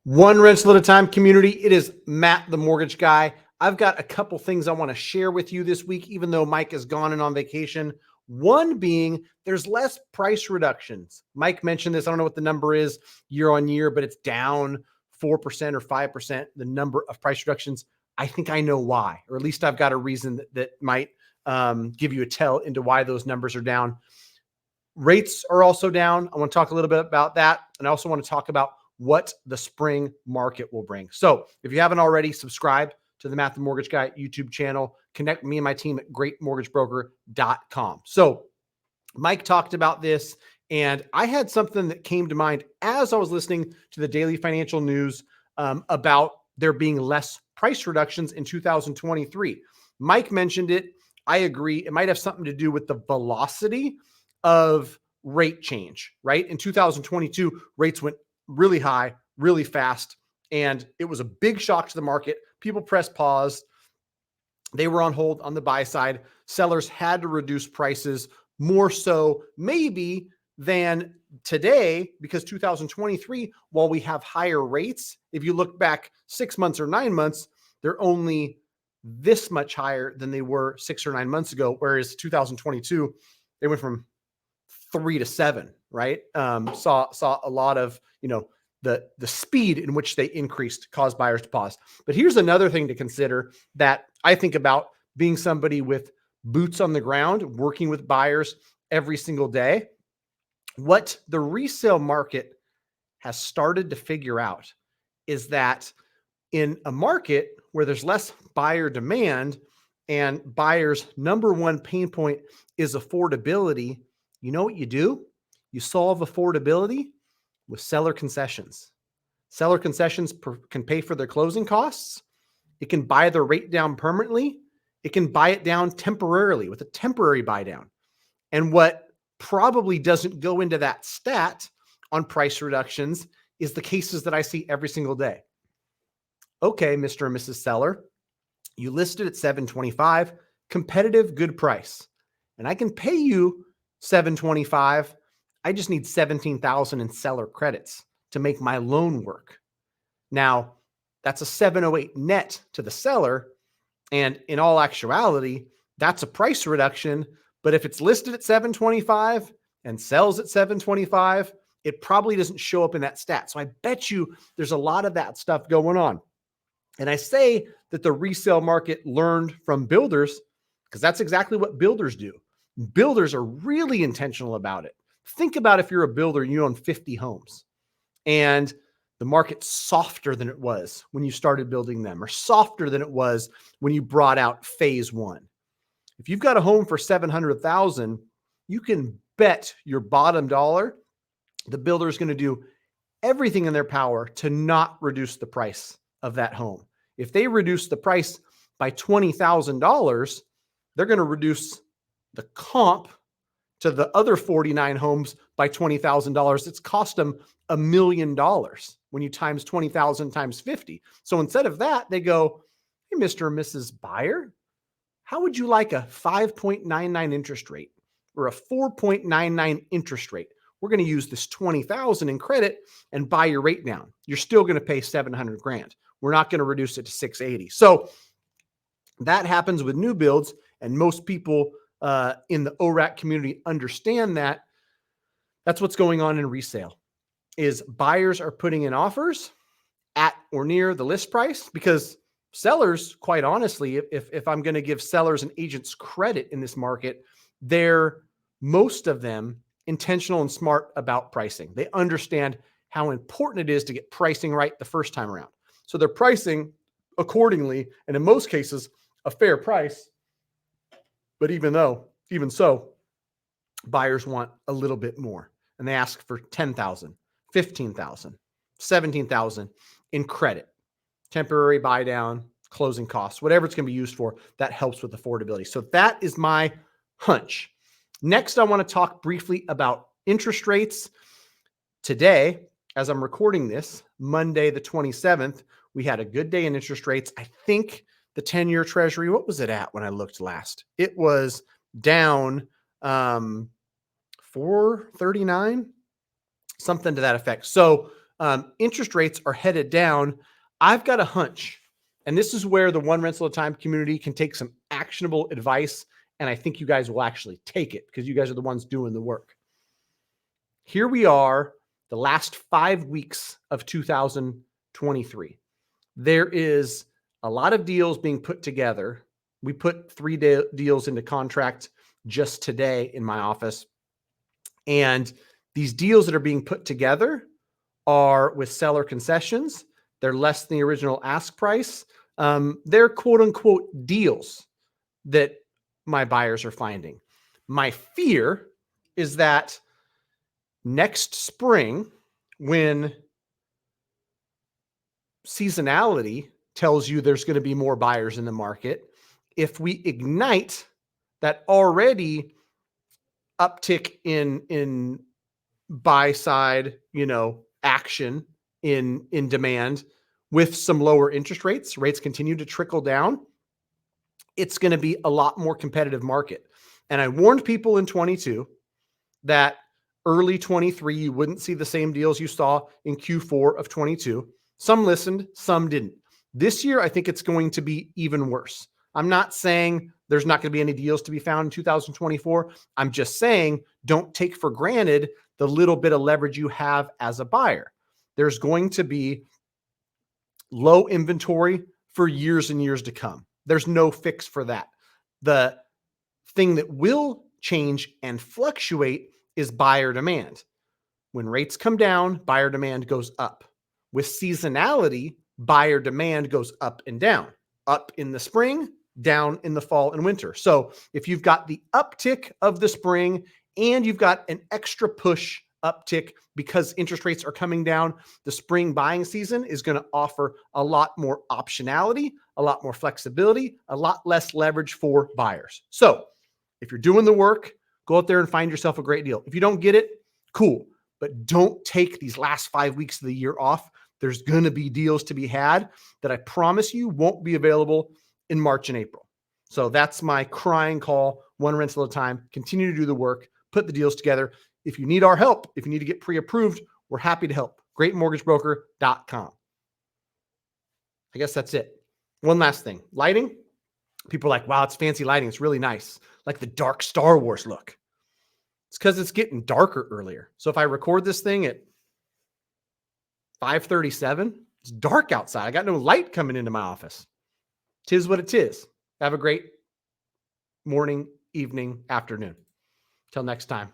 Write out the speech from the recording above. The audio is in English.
One rental at a time, community. It is Matt, the mortgage guy. I've got a couple things I want to share with you this week, even though Mike is gone and on vacation. One being there's less price reductions. Mike mentioned this. I don't know what the number is year on year, but it's down 4% or 5%, the number of price reductions. I think I know why, or at least I've got a reason that might give you a tell into why those numbers are down. Rates are also down. I want to talk a little bit about that. And I also want to talk about what the spring market will bring. So if you haven't already, subscribe to the Matt the Mortgage Guy YouTube channel. Connect me and my team at greatmortgagebroker.com. So Mike talked about this, and I had something that came to mind as I was listening to the daily financial news about there being less price reductions in 2023. Mike mentioned it. I agree. It might have something to do with the velocity of rate change, right? In 2022, rates went really high, really fast, and it was a big shock to the market. People pressed pause. They were on hold on the buy side. Sellers had to reduce prices more so maybe than today, because 2023, while we have higher rates, if you look back 6 months or 9 months, they're only this much higher than they were 6 or 9 months ago. Whereas 2022, they went from 3 to 7, right? Saw a lot of, the speed in which they increased caused buyers to pause. But here's another thing to consider that I think about, being somebody with boots on the ground, working with buyers every single day. What the resale market has started to figure out is that in a market where there's less buyer demand and buyers' number one pain point is affordability, you know what you do? You solve affordability with seller concessions. Seller concessions can pay for their closing costs. It can buy the rate down permanently. It can buy it down temporarily with a temporary buy down. And what probably doesn't go into that stat on price reductions is the cases that I see every single day. Okay, Mr. and Mrs. Seller, you listed at $725, competitive, good price. And I can pay you $725. I just need $17,000 in seller credits to make my loan work. Now, that's a $708 net to the seller. And in all actuality, that's a price reduction. But if it's listed at $725 and sells at $725, it probably doesn't show up in that stat. So I bet you there's a lot of that stuff going on. And I say that the resale market learned from builders because that's exactly what builders do. Builders are really intentional about it. Think about if you're a builder and you own 50 homes and the market's softer than it was when you started building them, or softer than it was when you brought out phase one. If you've got a home for $700,000, you can bet your bottom dollar the builder is going to do everything in their power to not reduce the price of that home. If they reduce the price by $20,000, they're going to reduce the comp to the other 49 homes by $20,000. It's cost them $1 million when you times 20,000 times 50. So instead of that, they go, hey, Mr. and Mrs. Buyer, how would you like a 5.99 interest rate or a 4.99 interest rate? We're going to use this 20,000 in credit and buy your rate down. You're still going to pay 700 grand. We're not going to reduce it to 680. So that happens with new builds, and most people in the ORAC community understand that. That's what's going on in resale. Is buyers are putting in offers at or near the list price, because sellers, quite honestly, if I'm going to give sellers and agents credit in this market, they're, most of them, intentional and smart about pricing. They understand how important it is to get pricing right the first time around. So they're pricing accordingly, and in most cases, a fair price. But even so, buyers want a little bit more, and they ask for 10,000, 15,000, 17,000 in credit, temporary buy down, closing costs, whatever it's going to be used for. That helps with affordability. So that is my hunch. Next, I want to talk briefly about interest rates. Today, as I'm recording this, Monday the 27th, we had a good day in interest rates. I think the 10-year Treasury, what was it at when I looked last? It was down 439, something to that effect. So Interest rates are headed down. I've got a hunch, and this is where the one rental at a time community can take some actionable advice. And I think you guys will actually take it because you guys are the ones doing the work. Here we are, the last 5 weeks of 2023. There is a lot of deals being put together. We put 3 deals into contract just today in my office. And these deals that are being put together are with seller concessions. They're less than the original ask price. They're quote unquote deals that my buyers are finding. My fear is that next spring, when seasonality tells you there's going to be more buyers in the market, if we ignite that already uptick in buy side, action in demand with some lower interest rates continue to trickle down, it's going to be a lot more competitive market. And I warned people in 22 that early 23, you wouldn't see the same deals you saw in Q4 of 22. Some listened, some didn't. This year, I think it's going to be even worse. I'm not saying there's not going to be any deals to be found in 2024. I'm just saying don't take for granted the little bit of leverage you have as a buyer. There's going to be low inventory for years and years to come. There's no fix for that. The thing that will change and fluctuate is buyer demand. When rates come down, buyer demand goes up. With seasonality, buyer demand goes up and down. Up in the spring, down in the fall and winter. So if you've got the uptick of the spring and you've got an extra push uptick because interest rates are coming down, the spring buying season is going to offer a lot more optionality, a lot more flexibility, a lot less leverage for buyers. So if you're doing the work, go out there and find yourself a great deal. If you don't get it, cool. But don't take these last 5 weeks of the year off. There's going to be deals to be had that I promise you won't be available in March and April. So that's my crying call, one rental at a time. Continue to do the work, put the deals together. If you need our help, if you need to get pre-approved, we're happy to help. GreatMortgageBroker.com. I guess that's it. One last thing. Lighting. People are like, wow, it's fancy lighting. It's really nice. Like the dark Star Wars look. It's because it's getting darker earlier. So if I record this thing at 5:37, it's dark outside. I got no light coming into my office. Tis what it is. Have a great morning, evening, afternoon. Till next time.